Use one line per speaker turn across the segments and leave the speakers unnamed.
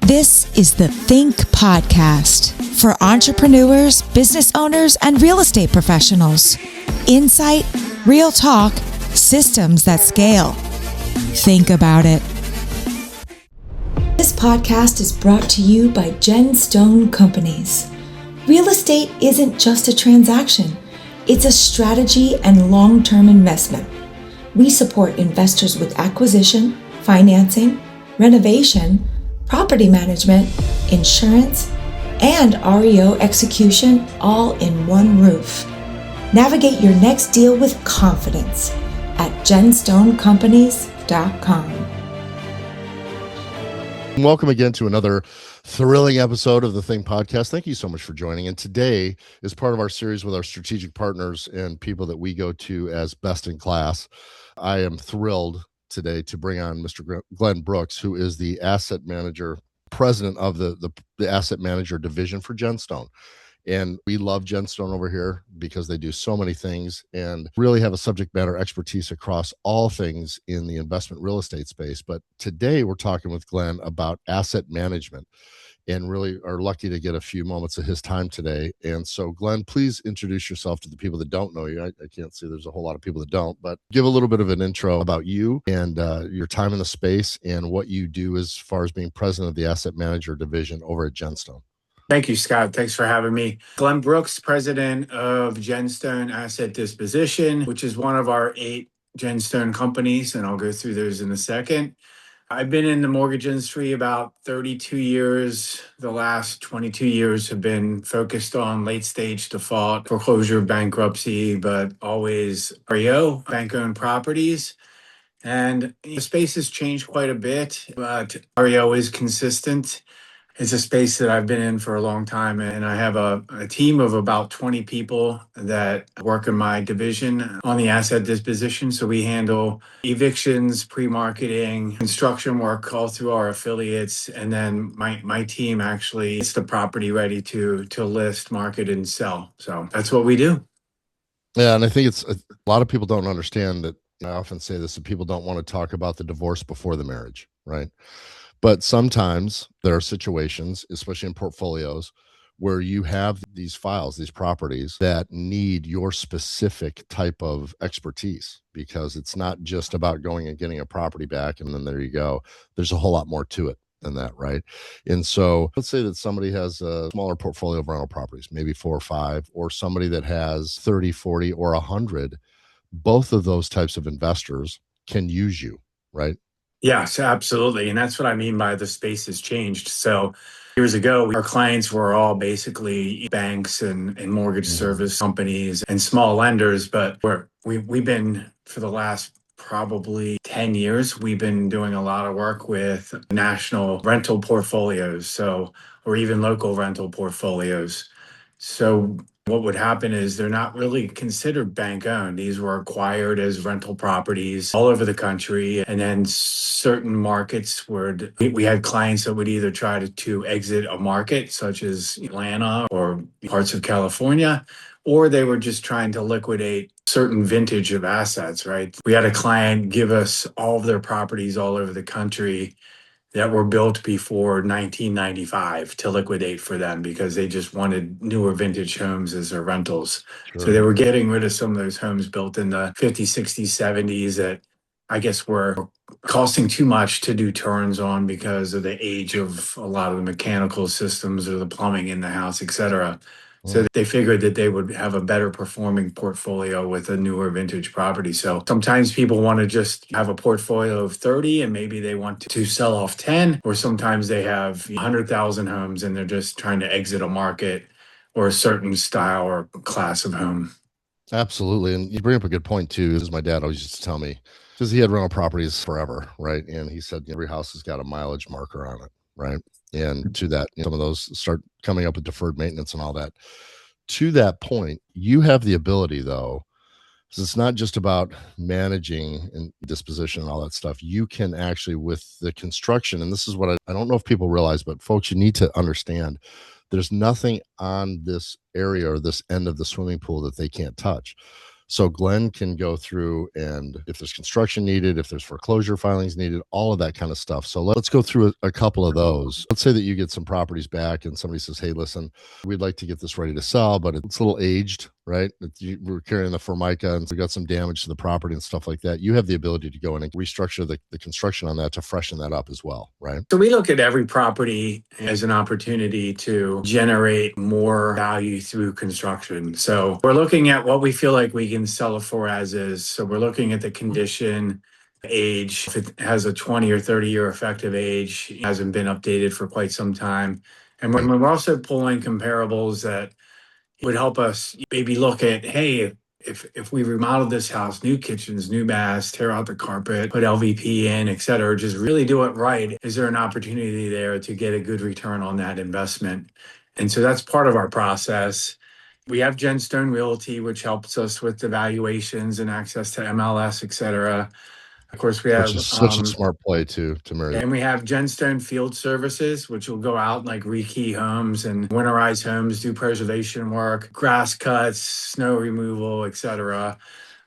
This is the Think Podcast for entrepreneurs, business owners, and real estate professionals. Insight, real talk, systems that scale. Think about it. This podcast is brought to you by Genstone Companies. Real estate isn't just a transaction. It's a strategy and long-term investment. We support investors with acquisition, financing, renovation, property management, insurance, and REO execution all in one roof. Navigate your next deal with confidence at genstonecompanies.com.
Welcome again to another thrilling episode of the Think Podcast. Thank you so much for joining. And today is part of our series with our strategic partners and people that we go to as best in class. I am thrilled today to bring on Mr. Glenn Brooks, who is the asset manager, president of the asset manager division for Genstone. And we love Genstone over here because they do so many things and really have a subject matter expertise across all things in the investment real estate space. But today we're talking with Glenn about asset management and really are lucky to get a few moments of his time today. And so, Glenn, please introduce yourself to the people that don't know you. I can't see there's a whole lot of people that don't, but give a little bit of an intro about you and your time in the space and what you do as far as being president of the asset manager division over at Genstone.
Thank you, Scott. Thanks for having me. Glenn Brooks, president of Genstone Asset Disposition, which is one of our 8 Genstone companies, and I'll go through those in a second. I've been in the mortgage industry about 32 years. The last 22 years have been focused on late stage default, foreclosure, bankruptcy, but always REO, bank-owned properties. And the space has changed quite a bit, but REO is consistent. It's a space that I've been in for a long time, and I have a team of about 20 people that work in my division on the asset disposition. So we handle evictions, pre-marketing, construction work all through our affiliates, and then my team actually gets the property ready to list, market, and sell. So that's what we do.
Yeah, and I think it's a lot of people don't understand that. I often say this, that people don't want to talk about the divorce before the marriage, right? But sometimes there are situations, especially in portfolios, where you have these files, these properties that need your specific type of expertise, because it's not just about going and getting a property back and then there you go. There's a whole lot more to it than that, right? And so let's say that somebody has a smaller portfolio of rental properties, maybe 4 or 5, or somebody that has 30, 40, or 100. Both of those types of investors can use you, right?
Yes, absolutely. And that's what I mean by the space has changed. So years ago, our clients were all basically banks and mortgage service companies and small lenders. But we've been, for the last probably 10 years, we've been doing a lot of work with national rental portfolios, or even local rental portfolios. So what would happen is they're not really considered bank owned. These were acquired as rental properties all over the country. And then certain markets where we had clients that would either try to exit a market, such as Atlanta or parts of California, or they were just trying to liquidate certain vintage of assets, right? We had a client give us all of their properties all over the country that were built before 1995 to liquidate for them because they just wanted newer vintage homes as their rentals. Sure. So they were getting rid of some of those homes built in the 50s, 60s, 70s that I guess were costing too much to do turns on because of the age of a lot of the mechanical systems or the plumbing in the house, et cetera. So they figured that they would have a better performing portfolio with a newer vintage property. So sometimes people want to just have a portfolio of 30 and maybe they want to sell off 10, or sometimes they have 100,000 homes and they're just trying to exit a market or a certain style or class of home.
Absolutely. And you bring up a good point too, as my dad always used to tell me, because he had rental properties forever, right? And he said every house has got a mileage marker on it, right? And to that, some of those start coming up with deferred maintenance and all that. To that point, you have the ability, though, because it's not just about managing and disposition and all that stuff. You can actually, with the construction, and this is what I don't know if people realize, but folks, you need to understand, there's nothing on this area or this end of the swimming pool that they can't touch. So Glenn can go through, and if there's construction needed, if there's foreclosure filings needed, all of that kind of stuff. So let's go through a couple of those. Let's say that you get some properties back and somebody says, hey, listen, we'd like to get this ready to sell, but it's a little aged, right? We're carrying the Formica and we got some damage to the property and stuff like that. You have the ability to go in and restructure the construction on that to freshen that up as well, right?
So we look at every property as an opportunity to generate more value through construction. So we're looking at what we feel like we can sell it for as is. So we're looking at the condition, age, if it has a 20 or 30-year effective age, it hasn't been updated for quite some time. And we're also pulling comparables that would help us maybe look at, hey, if we remodeled this house, new kitchens, new baths, tear out the carpet, put LVP in, et cetera, just really do it right. Is there an opportunity there to get a good return on that investment? And so that's part of our process. We have Genstone Realty, which helps us with the valuations and access to MLS, et cetera. Of course, we
Which
have
is such a smart play to marry.
and we have Genstone Field Services, which will go out like rekey homes and winterize homes, do preservation work, grass cuts, snow removal, etc.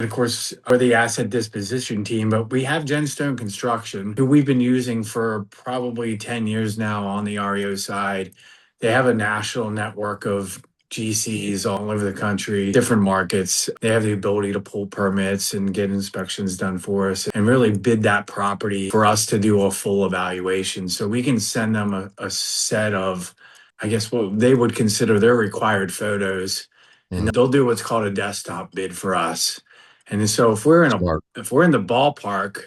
And of course, we're the asset disposition team, but we have Genstone Construction, who we've been using for probably 10 years now on the REO side. They have a national network of GCs all over the country, different markets. They have the ability to pull permits and get inspections done for us and really bid that property for us to do a full evaluation. So we can send them a set of, I guess, what they would consider their required photos, and they'll do what's called a desktop bid for us. And so if we're in the ballpark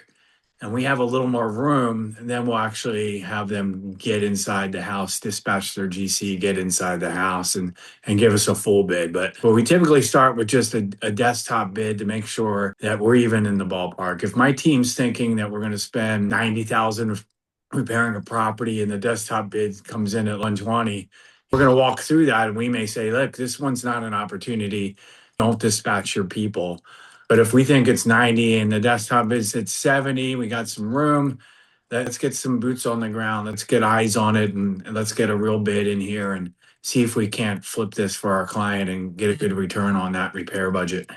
and we have a little more room, then we'll actually have them get inside the house, dispatch their GC, get inside the house and give us a full bid. But we typically start with just a desktop bid to make sure that we're even in the ballpark. If my team's thinking that we're going to spend $90,000 repairing a property and the desktop bid comes in at 120, we're going to walk through that and we may say, look, this one's not an opportunity. Don't dispatch your people. But if we think it's 90 and the desktop is at 70, we got some room. Let's get some boots on the ground. Let's get eyes on it and let's get a real bid in here and see if we can't flip this for our client and get a good return on that repair budget.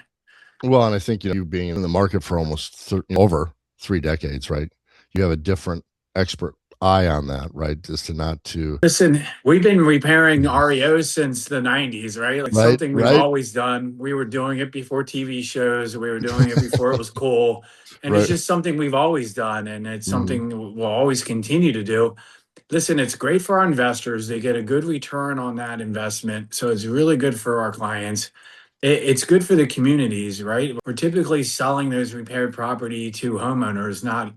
Well, and I think, you being in the market for almost over 3 decades, right? You have a different expert eye on that, right? Just to
listen, we've been repairing REOs since the 90s, right? Like something we've always done. We were doing it before TV shows. We were doing it before it was cool. And it's just something we've always done. And it's something we'll always continue to do. Listen, it's great for our investors. They get a good return on that investment. So it's really good for our clients. It's good for the communities, right? We're typically selling those repaired property to homeowners, not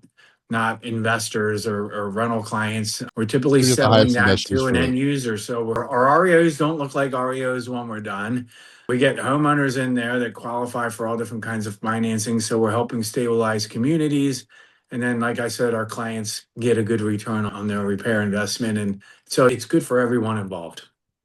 investors or rental clients. We're typically selling that to an end user. So our REOs don't look like REOs when we're done. We get homeowners in there that qualify for all different kinds of financing. So we're helping stabilize communities. And then, like I said, our clients get a good return on their repair investment. And so it's good for everyone involved.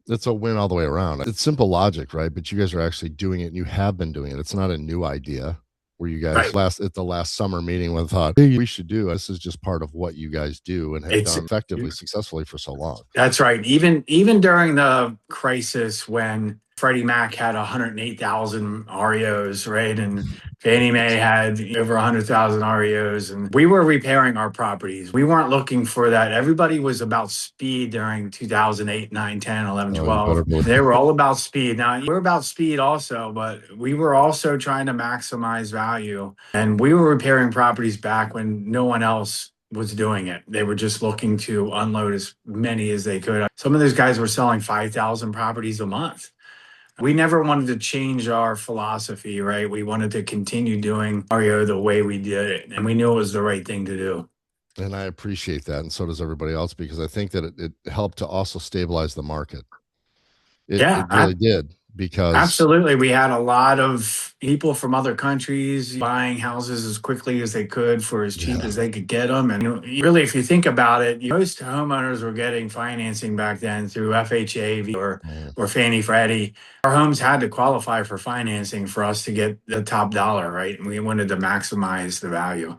It's a win all the way around. It's simple logic, right? But you guys are actually doing it and you have been doing it. It's not a new idea. Where you guys at the last summer meeting with thought, hey, we should do this is just part of what you guys do and have done effectively, successfully for so long.
That's right. Even during the crisis when Freddie Mac had 108,000 REOs, right? And Fannie Mae had over 100,000 REOs. And we were repairing our properties. We weren't looking for that. Everybody was about speed during 2008, 9, 10, 11, 12. They were all about speed. Now, we're about speed also, but we were also trying to maximize value. And we were repairing properties back when no one else was doing it. They were just looking to unload as many as they could. Some of those guys were selling 5,000 properties a month. We never wanted to change our philosophy, right? We wanted to continue doing REO the way we did it. And we knew it was the right thing to do.
And I appreciate that. And so does everybody else, because I think that it helped to also stabilize the market. It really did. Because
absolutely, we had a lot of people from other countries buying houses as quickly as they could for as cheap as they could get them. And really, if you think about it, most homeowners were getting financing back then through FHA or Fannie Freddie. Our homes had to qualify for financing for us to get the top dollar, right? And we wanted to maximize the value.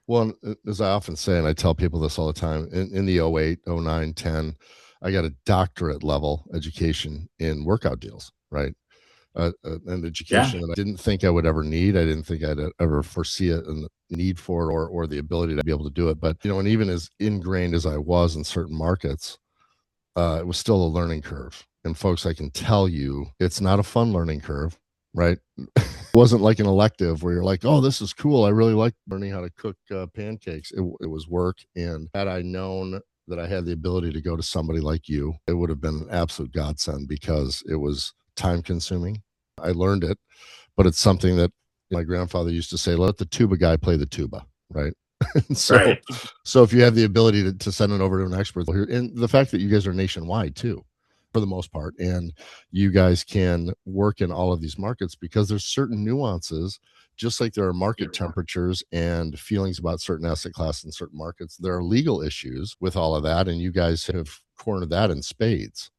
Well, as I often say, and I tell people this all the time, in the 08, 09, 10, I got a doctorate level education in workout deals. Right. an
Yeah.
education that I didn't think I would ever need. I didn't think I'd ever foresee a need for it or the ability to be able to do it. But, and even as ingrained as I was in certain markets, it was still a learning curve. And folks, I can tell you, it's not a fun learning curve, right? It wasn't like an elective where you're like, oh, this is cool. I really like learning how to cook pancakes. It was work. And had I known that I had the ability to go to somebody like you, it would have been an absolute godsend because it was time consuming. I learned it, but it's something that my grandfather used to say, let the tuba guy play the tuba, right? so
Right.
so if you have the ability to send it over to an expert here, and the fact that you guys are nationwide too, for the most part, and you guys can work in all of these markets because there's certain nuances, just like there are market temperatures and feelings about certain asset classes in certain markets. There are legal issues with all of that, and you guys have cornered that in spades.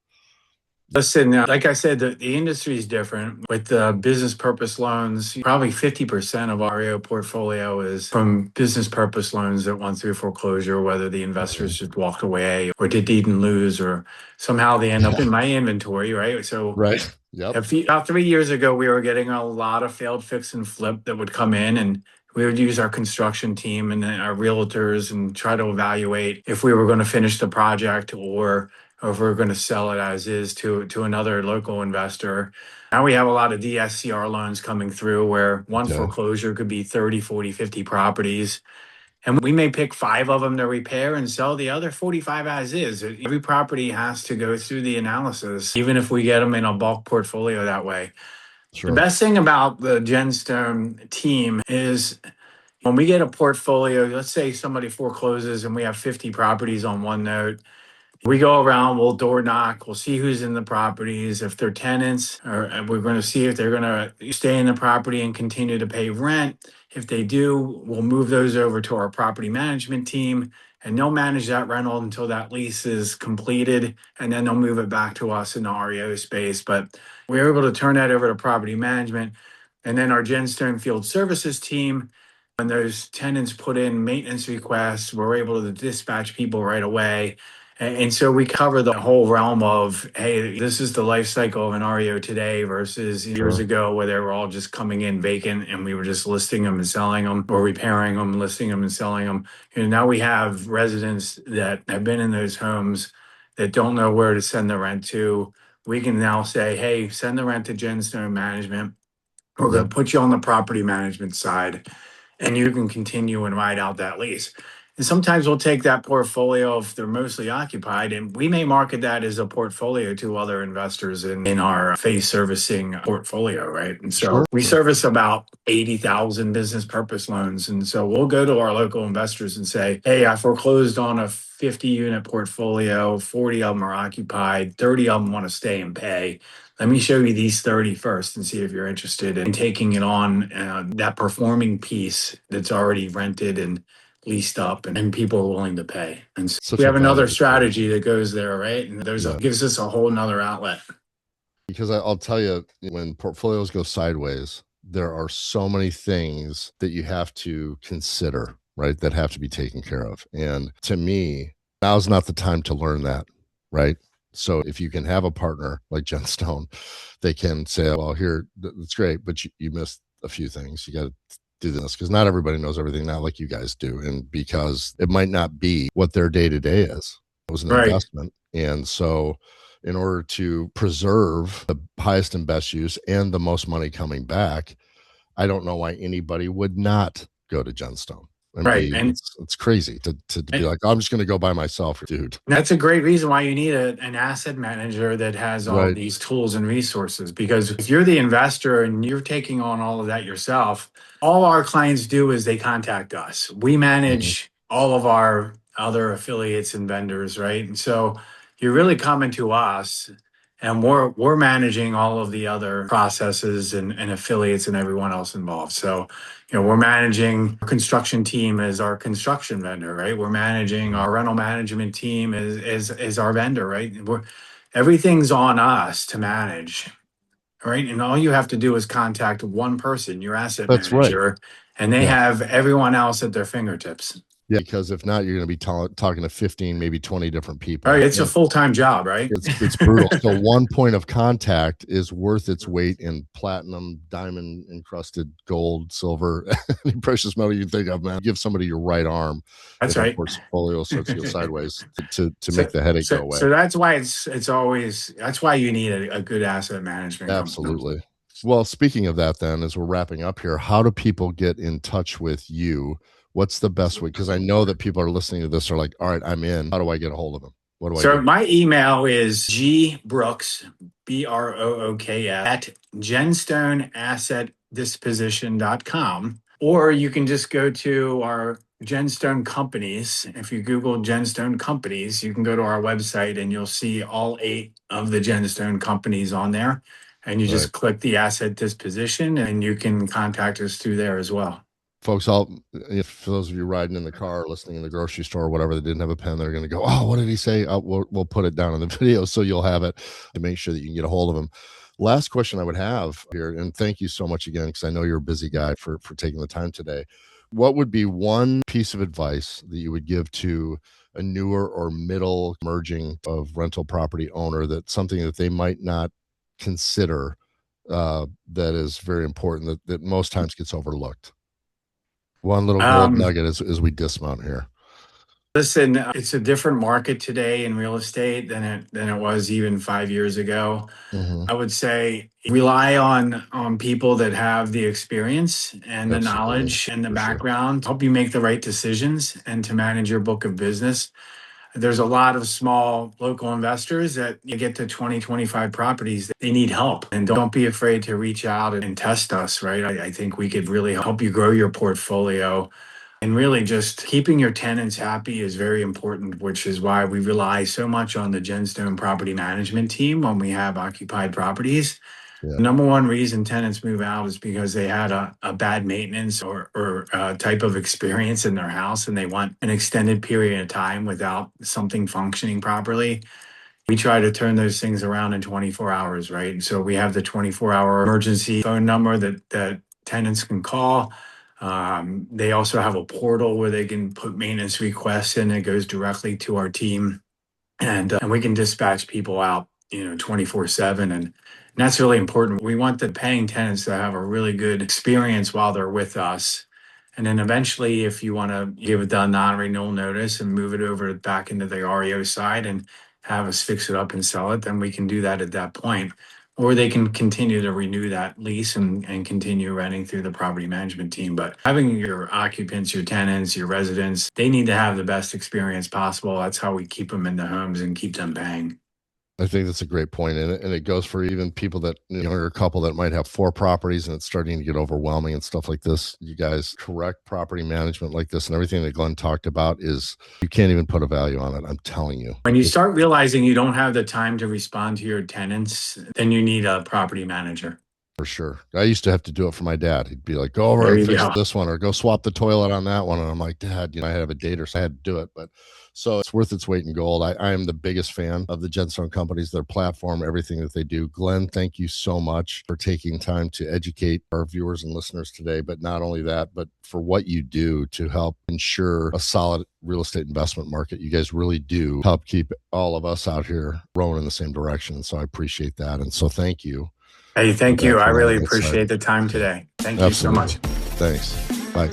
Listen, like I said, the industry is different with the business purpose loans. Probably 50% of our REO portfolio is from business purpose loans that went through foreclosure, whether the investors just walked away or did deed and lose, or somehow they end up in my inventory, right? So
Right. Yep.
about 3 years ago, we were getting a lot of failed fix and flip that would come in, and we would use our construction team and then our realtors and try to evaluate if we were going to finish the project or if we were going to sell it as is to another local investor. Now we have a lot of DSCR loans coming through where one
Okay.
foreclosure could be 30, 40, 50 properties. And we may pick 5 of them to repair and sell the other 45 as is. Every property has to go through the analysis, even if we get them in a bulk portfolio that way.
Sure.
The best thing about the Genstone team is when we get a portfolio, let's say somebody forecloses and we have 50 properties on one note. We go around, we'll door knock, we'll see who's in the properties, if they're tenants, or we're going to see if they're going to stay in the property and continue to pay rent. If they do, we'll move those over to our property management team, and they'll manage that rental until that lease is completed, and then they'll move it back to us in the REO space. But we're able to turn that over to property management. And then our Genstone Field Services team, when those tenants put in maintenance requests, we're able to dispatch people right away. And so we cover the whole realm of, hey, this is the life cycle of an REO today versus years ago where they were all just coming in vacant and we were just listing them and selling them or repairing them, listing them and selling them. And now we have residents that have been in those homes that don't know where to send the rent to. We can now say, hey, send the rent to Genstone Management. We're going to put you on the property management side and you can continue and ride out that lease. And sometimes we'll take that portfolio if they're mostly occupied, and we may market that as a portfolio to other investors in our phase servicing portfolio, right? And so we service about 80,000 business purpose loans. And so we'll go to our local investors and say, hey, I foreclosed on a 50 unit portfolio, 40 of them are occupied, 30 of them want to stay and pay. Let me show you these 30 first and see if you're interested in taking it on, that performing piece that's already rented and leased up and people are willing to pay. And so we have another strategy that goes there, right? And gives us a whole nother outlet.
Because I'll tell you, when portfolios go sideways, there are so many things that you have to consider, right? That have to be taken care of. And to me, now's not the time to learn that, right? So if you can have a partner like Genstone, they can say, well, here, that's great, but you missed a few things. You got to do this because not everybody knows everything now like you guys do. And because it might not be what their day-to-day is. It was an investment. And so in order to preserve the highest and best use and the most money coming back, I don't know why anybody would not go to Genstone. And it's crazy to be like, oh, I'm just going to go by myself, dude.
That's a great reason why you need an asset manager that has all these tools and resources. Because if you're the investor and you're taking on all of that yourself, all our clients do is they contact us. We manage all of our other affiliates and vendors, right? And so you're really coming to us and we're managing all of the other processes and affiliates and everyone else involved. So we're managing our construction team as our construction vendor, right? We're managing our rental management team as our vendor, right? Everything's on us to manage, right? And all you have to do is contact one person, your asset manager, and they have everyone else at their fingertips.
Yeah, because if not, you're going to be talking to 15, maybe 20 different people.
Oh, it's a full-time job, right?
It's brutal. So one point of contact is worth its weight in platinum, diamond encrusted gold, silver, any precious metal you think of, man. Give somebody your right arm.
That's
if a
right.
portfolio starts to go sideways to make the headache go away.
So that's why it's always, that's why you need a good asset management company.
Absolutely. Well, speaking of that, then, as we're wrapping up here, how do people get in touch with you? What's the best way? Because I know that people are listening to this are like, all right, I'm in. How do I get a hold of them? What do I do?
My email is gbrooks, BROOKS, at Genstone Asset Disposition.com. Or you can just go to our Genstone Companies. If you Google Genstone Companies, you can go to our website and you'll see all 8 of the Genstone companies on there. And you just click the asset disposition and you can contact us through there as well.
Folks, if for those of you riding in the car, listening in the grocery store, or whatever, that didn't have a pen, they're going to go, oh, what did he say? We'll put it down in the video so you'll have it to make sure that you can get a hold of him. Last question I would have here, and thank you so much again, because I know you're a busy guy for taking the time today. What would be one piece of advice that you would give to a newer or middle emerging of rental property owner, that's something that they might not consider that is very important, that most times gets overlooked? One little gold nugget as we dismount here.
Listen, it's a different market today in real estate than it was even 5 years ago.
Mm-hmm.
I would say rely on people that have the experience and the knowledge and the background to help you make the right decisions and to manage your book of business. There's a lot of small local investors that you get to 20, 25 properties. They need help, and don't be afraid to reach out and test us, right? I think we could really help you grow your portfolio. And really just keeping your tenants happy is very important, which is why we rely so much on the Genstone property management team when we have occupied properties.
Yeah.
The number one reason tenants move out is because they had a bad maintenance or type of experience in their house, and they want an extended period of time without something functioning properly. We try to turn those things around in 24 hours, right? So we have the 24-hour emergency phone number that tenants can call. They also have a portal where they can put maintenance requests in. It goes directly to our team, and we can dispatch people out, 24/7. And that's really important. We want the paying tenants to have a really good experience while they're with us. And then eventually, if you want to give it the non-renewal notice and move it over back into the REO side and have us fix it up and sell it, then we can do that at that point. Or they can continue to renew that lease and continue renting through the property management team. But having your occupants, your tenants, your residents, they need to have the best experience possible. That's how we keep them in the homes and keep them paying.
I think that's a great point. And it goes for even people that, younger couple that might have 4 properties and it's starting to get overwhelming and stuff like this. You guys, correct property management like this and everything that Glenn talked about is, you can't even put a value on it. I'm telling you.
When you start realizing you don't have the time to respond to your tenants, then you need a property manager.
For sure. I used to have to do it for my dad. He'd be like, go over and fix this one or go swap the toilet on that one. And I'm like, Dad, I have a dater, so I had to do it. But so it's worth its weight in gold. I am the biggest fan of the Genstone companies, their platform, everything that they do. Glenn, thank you so much for taking time to educate our viewers and listeners today. But not only that, but for what you do to help ensure a solid real estate investment market. You guys really do help keep all of us out here rowing in the same direction. So I appreciate that. And so thank you.
Hey, thank you. I really appreciate the time today. Thank you so much.
Thanks. Bye.